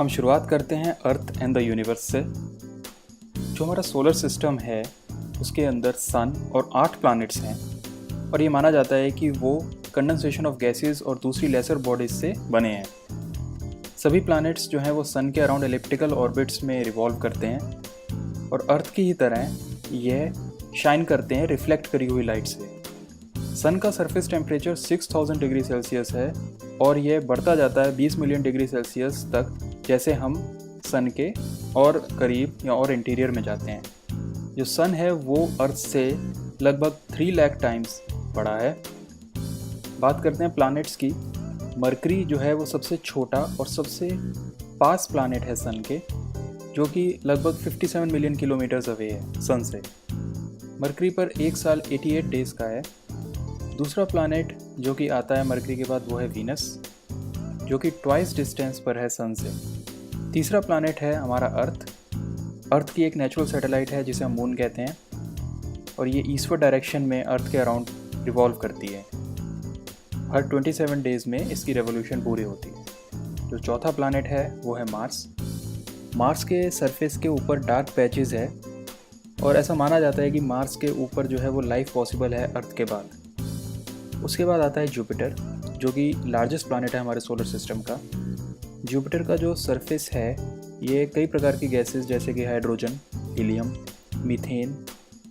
हम शुरुआत करते हैं अर्थ एंड द यूनिवर्स से। जो हमारा सोलर सिस्टम है उसके अंदर सन और 8 प्लैनेट्स हैं और ये माना जाता है कि वो कंडेंसेशन ऑफ गैसेस और दूसरी लेसर बॉडीज से बने हैं। सभी प्लैनेट्स जो हैं वो सन के अराउंड एलिप्टिकल ऑर्बिट्स में रिवॉल्व करते हैं और अर्थ की ही तरह ये शाइन करते हैं रिफ्लेक्ट करी हुई लाइट से। सन का सरफेस टेम्परेचर 6000 डिग्री सेल्सियस है और ये बढ़ता जाता है 20 मिलियन डिग्री सेल्सियस तक जैसे हम सन के और करीब या और इंटीरियर में जाते हैं। जो सन है वो अर्थ से लगभग 3 लाख टाइम्स बड़ा है। बात करते हैं प्लैनेट्स की। मरकरी जो है वो सबसे छोटा और सबसे पास प्लैनेट है सन के, जो कि लगभग 57 मिलियन किलोमीटर्स अवे है सन से। मरकरी पर एक साल 88 डेज़ का है। दूसरा प्लैनेट जो कि आता है मरकरी के बाद वो है वीनस, जो कि ट्वाइस डिस्टेंस पर है सन से। तीसरा प्लैनेट है हमारा अर्थ। अर्थ की एक नेचुरल सैटेलाइट है जिसे हम मून कहते हैं और ये ईस्टवर्ड डायरेक्शन में अर्थ के अराउंड रिवॉल्व करती है। हर 27 डेज़ में इसकी रेवोल्यूशन पूरी होती है। जो चौथा प्लैनेट है वो है मार्स। मार्स के सरफेस के ऊपर डार्क पैचेस है और ऐसा माना जाता है कि मार्स के ऊपर जो है वो लाइफ पॉसिबल है अर्थ के बाद। उसके बाद आता है जुपिटर, जो कि लार्जेस्ट प्लैनेट है हमारे सोलर सिस्टम का। जुपिटर का जो सरफेस है ये कई प्रकार की गैसेस जैसे कि हाइड्रोजन, हीलियम, मीथेन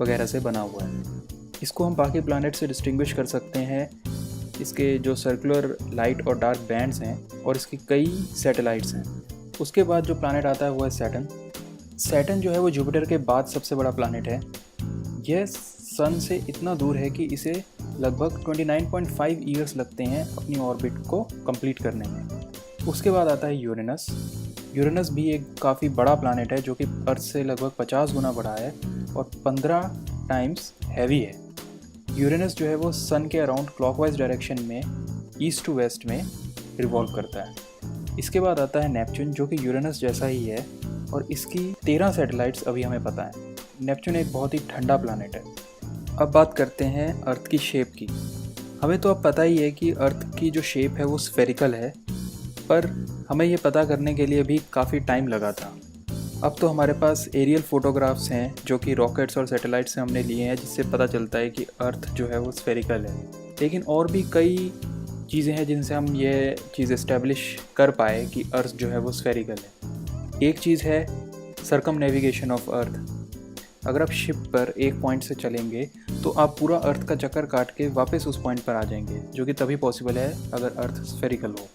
वगैरह से बना हुआ है। इसको हम बाकी प्लैनेट से डिस्टिंग्विश कर सकते हैं इसके जो सर्कुलर लाइट और डार्क बैंड्स हैं और इसकी कई सैटेलाइट्स हैं। उसके बाद जो प्लैनेट आता है वो है सैटर्न। सैटर्न जो है वो जुपिटर के बाद सबसे बड़ा प्लैनेट है। यह सन से इतना दूर है कि इसे लगभग 29.5 ईयर्स लगते हैं अपनी ऑर्बिट को कंप्लीट करने में। उसके बाद आता है यूरेनस। यूरेनस भी एक काफ़ी बड़ा प्लैनेट है जो कि अर्थ से लगभग 50 गुना बड़ा है और 15 टाइम्स हैवी है। यूरेनस जो है वो सन के अराउंड क्लॉकवाइज डायरेक्शन में ईस्ट टू वेस्ट में रिवॉल्व करता है। इसके बाद आता है नेपच्यून, जो कि यूरेनस जैसा ही है और इसकी 13 सैटेलाइट्स अभी हमें पता है। नेपच्यून एक बहुत ही ठंडा प्लैनेट है। अब बात करते हैं अर्थ की शेप की। हमें तो अब पता ही है कि अर्थ की जो शेप है वो स्फेरिकल है, पर हमें ये पता करने के लिए भी काफ़ी टाइम लगा था। अब तो हमारे पास एरियल फोटोग्राफ्स हैं जो कि रॉकेट्स और सैटेलाइट से हमने लिए हैं, जिससे पता चलता है कि अर्थ जो है वो स्फेरिकल है। लेकिन और भी कई चीज़ें हैं जिनसे हम ये चीज़ इस्टेब्लिश कर पाए कि अर्थ जो है वो स्फेरिकल है। एक चीज़ है सर्कमनेविगेशन ऑफ अर्थ। अगर आप शिप पर एक पॉइंट से चलेंगे तो आप पूरा अर्थ का चक्कर काट के वापस उस पॉइंट पर आ जाएंगे, जो कि तभी पॉसिबल है अगर अर्थ स्फेरिकल हो।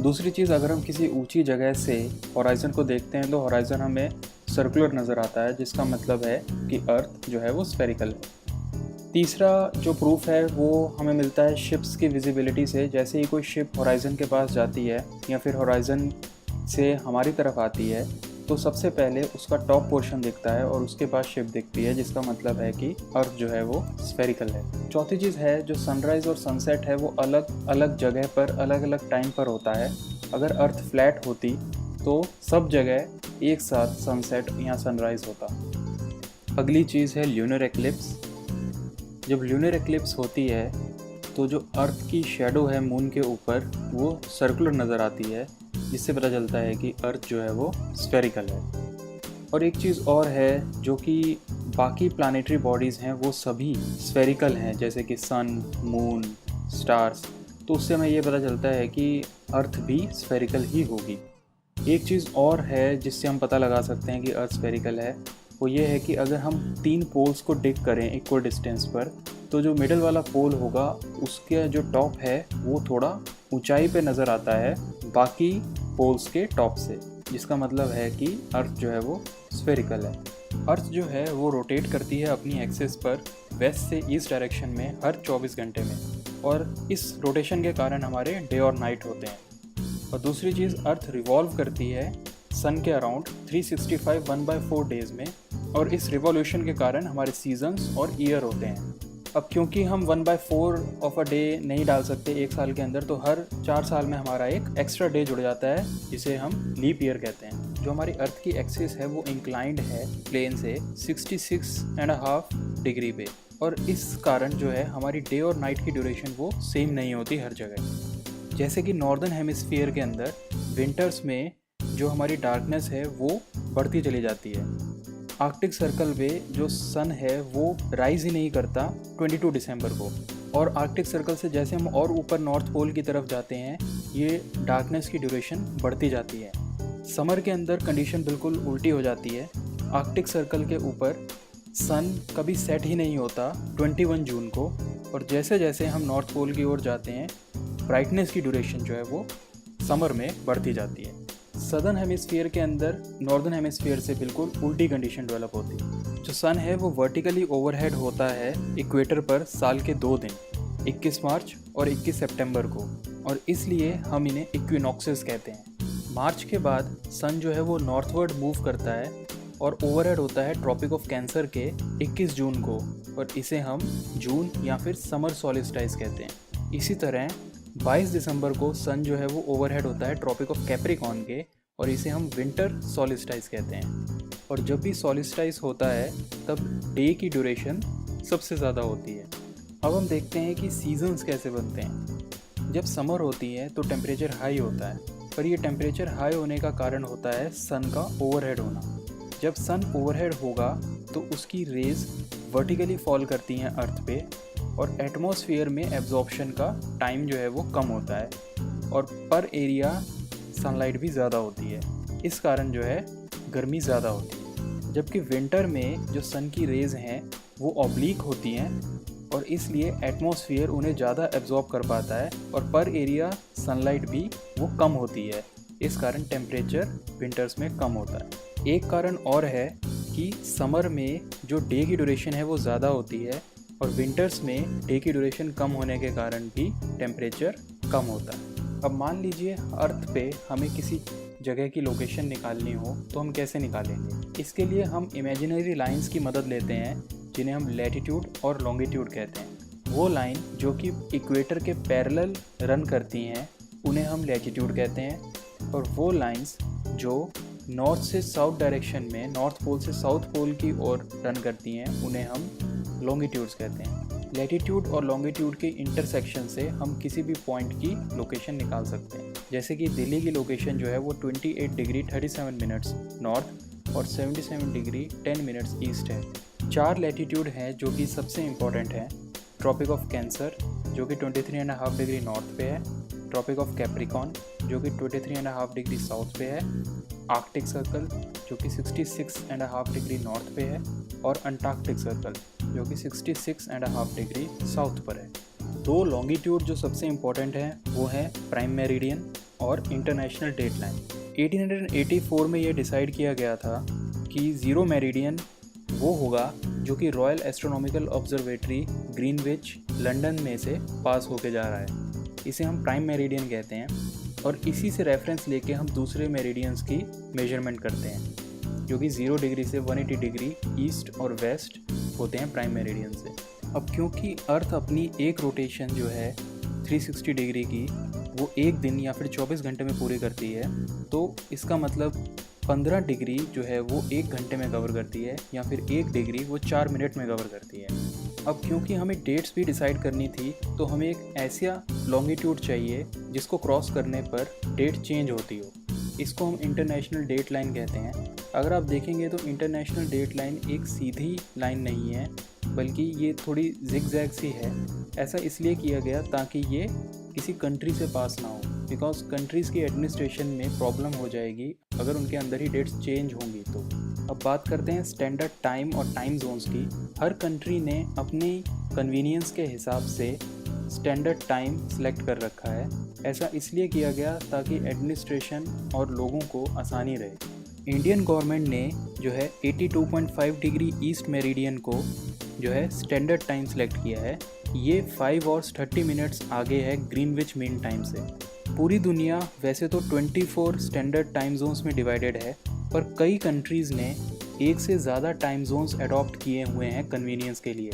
दूसरी चीज़, अगर हम किसी ऊंची जगह से हॉराइज़न को देखते हैं तो हॉराइज़न हमें सर्कुलर नज़र आता है, जिसका मतलब है कि अर्थ जो है वो स्फेरिकल है। तीसरा जो प्रूफ है वो हमें मिलता है शिप्स की विजिबिलिटी से। जैसे ही कोई शिप हॉराइज़न के पास जाती है या फिर हॉराइज़न से हमारी तरफ आती है तो सबसे पहले उसका टॉप पोर्शन दिखता है और उसके बाद शिप दिखती है, जिसका मतलब है कि अर्थ जो है वो स्फेरिकल है। चौथी चीज़ है जो सनराइज़ और सनसेट है वो अलग अलग जगह पर अलग अलग टाइम पर होता है। अगर अर्थ फ्लैट होती तो सब जगह एक साथ सनसेट या सनराइज़ होता। अगली चीज़ है ल्यूनर एक्लिप्स। जब ल्यूनर एक्लिप्स होती है तो जो अर्थ की शेडो है मून के ऊपर वो सर्कुलर नज़र आती है, जिससे पता चलता है कि अर्थ जो है वो स्फेरिकल है। और एक चीज़ और है जो कि बाकी प्लानिटरी बॉडीज़ हैं वो सभी स्फेरिकल हैं, जैसे कि सन, मून, स्टार्स। तो उससे हमें ये पता चलता है कि अर्थ भी स्फेरिकल ही होगी। एक चीज़ और है जिससे हम पता लगा सकते हैं कि अर्थ स्फेरिकल है, वो ये है कि अगर हम 3 पोल्स को डिग करें इक्वल डिस्टेंस पर तो जो मिडल वाला पोल होगा उसका जो टॉप है वो थोड़ा ऊंचाई पे नज़र आता है बाकी पोल्स के टॉप से, जिसका मतलब है कि अर्थ जो है वो स्फेरिकल है। अर्थ जो है वो रोटेट करती है अपनी एक्सिस पर वेस्ट से ईस्ट डायरेक्शन में हर 24 घंटे में और इस रोटेशन के कारण हमारे डे और नाइट होते हैं। और दूसरी चीज़, अर्थ रिवॉल्व करती है सन के अराउंड 365 1/4 डेज़ में और इस रिवॉल्यूशन के कारण हमारे सीजन्स और ईयर होते हैं। अब क्योंकि हम 1/4 ऑफ अ डे नहीं डाल सकते एक साल के अंदर, तो हर 4 साल में हमारा एक एक्स्ट्रा डे जुड़ जाता है जिसे हम लीप ईयर कहते हैं। जो हमारी अर्थ की एक्सिस है वो इंक्लाइंड है प्लेन से 66.5 डिग्री पे और इस कारण जो है हमारी डे और नाइट की ड्यूरेशन वो सेम नहीं होती हर जगह। जैसे कि नॉर्दर्न हेमिस्फीयर के अंदर विंटर्स में जो हमारी डार्कनेस है वो बढ़ती चली जाती है। आर्कटिक सर्कल पे जो सन है वो राइज ही नहीं करता 22 दिसंबर को, और आर्कटिक सर्कल से जैसे हम और ऊपर नॉर्थ पोल की तरफ जाते हैं ये डार्कनेस की ड्यूरेशन बढ़ती जाती है। समर के अंदर कंडीशन बिल्कुल उल्टी हो जाती है। आर्कटिक सर्कल के ऊपर सन कभी सेट ही नहीं होता 21 जून को, और जैसे जैसे हम नॉर्थ पोल की ओर जाते हैं ब्राइटनेस की ड्यूरेशन जो है वो समर में बढ़ती जाती है। सदर्न हेमिस्फीयर के अंदर नॉर्दर्न हेमिस्फीयर से बिल्कुल उल्टी कंडीशन डेवलप होती है। जो सन है वो वर्टिकली ओवरहेड होता है इक्वेटर पर साल के 2 दिन, 21 मार्च और 21 सितंबर को, और इसलिए हम इन्हें इक्विनॉक्सेस कहते हैं। मार्च के बाद सन जो है वो नॉर्थवर्ड मूव करता है और ओवरहेड होता है ट्रॉपिक ऑफ कैंसर के 21 जून को, और इसे हम जून या फिर समर सॉलिस्टाइस कहते हैं। इसी तरह 22 दिसंबर को सन जो है वो ओवरहेड होता है ट्रॉपिक ऑफ कैप्रिकॉर्न के, और इसे हम विंटर सॉलिस्टाइस कहते हैं। और जब भी सॉलिस्टाइस होता है तब डे की ड्यूरेशन सबसे ज़्यादा होती है। अब हम देखते हैं कि सीजन्स कैसे बनते हैं। जब समर होती है तो टेम्परेचर हाई होता है, पर ये टेम्परेचर हाई होने का कारण होता है सन का ओवरहेड होना। जब सन ओवरहेड होगा तो उसकी रेज वर्टिकली फॉल करती हैं अर्थ पे, और एटमॉस्फेयर में एब्जॉर्प्शन का टाइम जो है वो कम होता है, और पर एरिया सनलाइट भी ज़्यादा होती है। इस कारण जो है गर्मी ज़्यादा होती है। जबकि विंटर में जो सन की रेज हैं वो ऑब्लिक होती हैं, और इसलिए एटमॉस्फेयर उन्हें ज़्यादा एब्जॉर्ब कर पाता है, और पर एरिया सनलाइट भी वो कम होती है। इस कारण टेम्परेचर विंटर्स में कम होता है। एक कारण और है कि समर में जो डे की ड्यूरेशन है वो ज़्यादा होती है, और विंटर्स में डे की ड्यूरेशन कम होने के कारण भी टेम्परेचर कम होता है। अब मान लीजिए अर्थ पे हमें किसी जगह की लोकेशन निकालनी हो तो हम कैसे निकालेंगे। इसके लिए हम इमेजिनरी लाइंस की मदद लेते हैं जिन्हें हम लैटिट्यूड और लॉन्गिट्यूड कहते हैं। वो लाइन जो कि इक्वेटर के पैरेलल रन करती हैं उन्हें हम लैटिट्यूड कहते हैं, और वो लाइंस जो नॉर्थ से साउथ डायरेक्शन में नॉर्थ पोल से साउथ पोल की ओर रन करती हैं उन्हें हम लॉन्गिट्यूड्स कहते हैं। लैटिट्यूड और लॉन्गिट्यूड के इंटरसेक्शन से हम किसी भी पॉइंट की लोकेशन निकाल सकते हैं। जैसे कि दिल्ली की लोकेशन जो है वो 28 डिग्री 37 मिनट्स नॉर्थ और 77 डिग्री 10 मिनट्स ईस्ट है। 4 लैटिट्यूड हैं जो कि सबसे इम्पॉर्टेंट हैं। ट्रॉपिक ऑफ कैंसर जो कि 23.5 डिग्री नॉर्थ पे है, ट्रॉपिक ऑफ कैप्रिकॉर्न जो कि 23.5 डिग्री साउथ पे है, आर्कटिक सर्कल जो कि 66.5 डिग्री नॉर्थ पे है, और अंटार्कटिक सर्कल जो कि 66.5 डिग्री साउथ पर है। 2 लॉन्गिट्यूड जो सबसे इम्पोर्टेंट हैं वो है प्राइम मेरिडियन और इंटरनेशनल डेट लाइन। 1884 में ये डिसाइड किया गया था कि ज़ीरो मेरिडियन वो होगा जो कि royal astronomical observatory Greenwich London में से पास होके जा रहा है। इसे हम प्राइम मेरिडियन कहते हैं, और इसी से रेफरेंस लेके हम दूसरे मेरिडियंस की मेजरमेंट करते हैं जो कि 0 डिग्री से 180 डिग्री ईस्ट और वेस्ट होते हैं प्राइम मेरिडियन से। अब क्योंकि अर्थ अपनी एक रोटेशन जो है 360 डिग्री की वो एक दिन या फिर 24 घंटे में पूरी करती है, तो इसका मतलब 15 डिग्री जो है वो 1 घंटे में कवर करती है, या फिर 1 डिग्री वो 4 मिनट में कवर करती है। अब क्योंकि हमें डेट्स भी डिसाइड करनी थी तो हमें एक ऐसा लॉन्गिट्यूड चाहिए जिसको क्रॉस करने पर डेट चेंज होती हो। इसको हम इंटरनेशनल डेट लाइन कहते हैं। अगर आप देखेंगे तो इंटरनेशनल डेट लाइन एक सीधी लाइन नहीं है, बल्कि ये थोड़ी जिग-जैग सी है। ऐसा इसलिए किया गया ताकि ये किसी कंट्री से पास ना हो, बिकॉज कंट्रीज़ की एडमिनिस्ट्रेशन में प्रॉब्लम हो जाएगी अगर उनके अंदर ही डेट्स चेंज होंगी तो। अब बात करते हैं स्टैंडर्ड टाइम और टाइम जोन्स की। हर कंट्री ने अपनी कन्वीनियंस के हिसाब से स्टैंडर्ड टाइम सेलेक्ट कर रखा है। ऐसा इसलिए किया गया ताकि एडमिनिस्ट्रेशन और लोगों को आसानी रहे। इंडियन गवर्नमेंट ने जो है 82.5 डिग्री ईस्ट मेरिडियन को जो है स्टैंडर्ड टाइम सेलेक्ट किया है। ये 5 hours 30 minutes आगे है ग्रीनविच मीन टाइम से। पूरी दुनिया वैसे तो 24 स्टैंडर्ड टाइम जोन्स में डिवाइडेड है, पर कई कंट्रीज़ ने एक से ज़्यादा टाइम जोन्स अडॉप्ट किए हुए हैं कन्वीनियंस के लिए,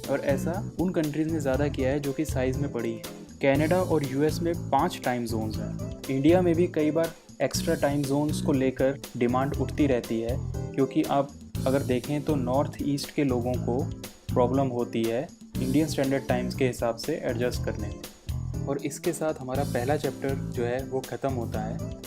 और ऐसा उन कंट्रीज़ ने ज़्यादा किया है जो कि साइज़ में बड़ी है। कनाडा और यूएस में 5 टाइम जोन्स हैं। इंडिया में भी कई बार एक्स्ट्रा टाइम जोन्स को लेकर डिमांड उठती रहती है, क्योंकि आप अगर देखें तो नॉर्थ ईस्ट के लोगों को प्रॉब्लम होती है इंडियन स्टैंडर्ड टाइम्स के हिसाब से एडजस्ट करने में। और इसके साथ हमारा पहला चैप्टर जो है वो ख़त्म होता है।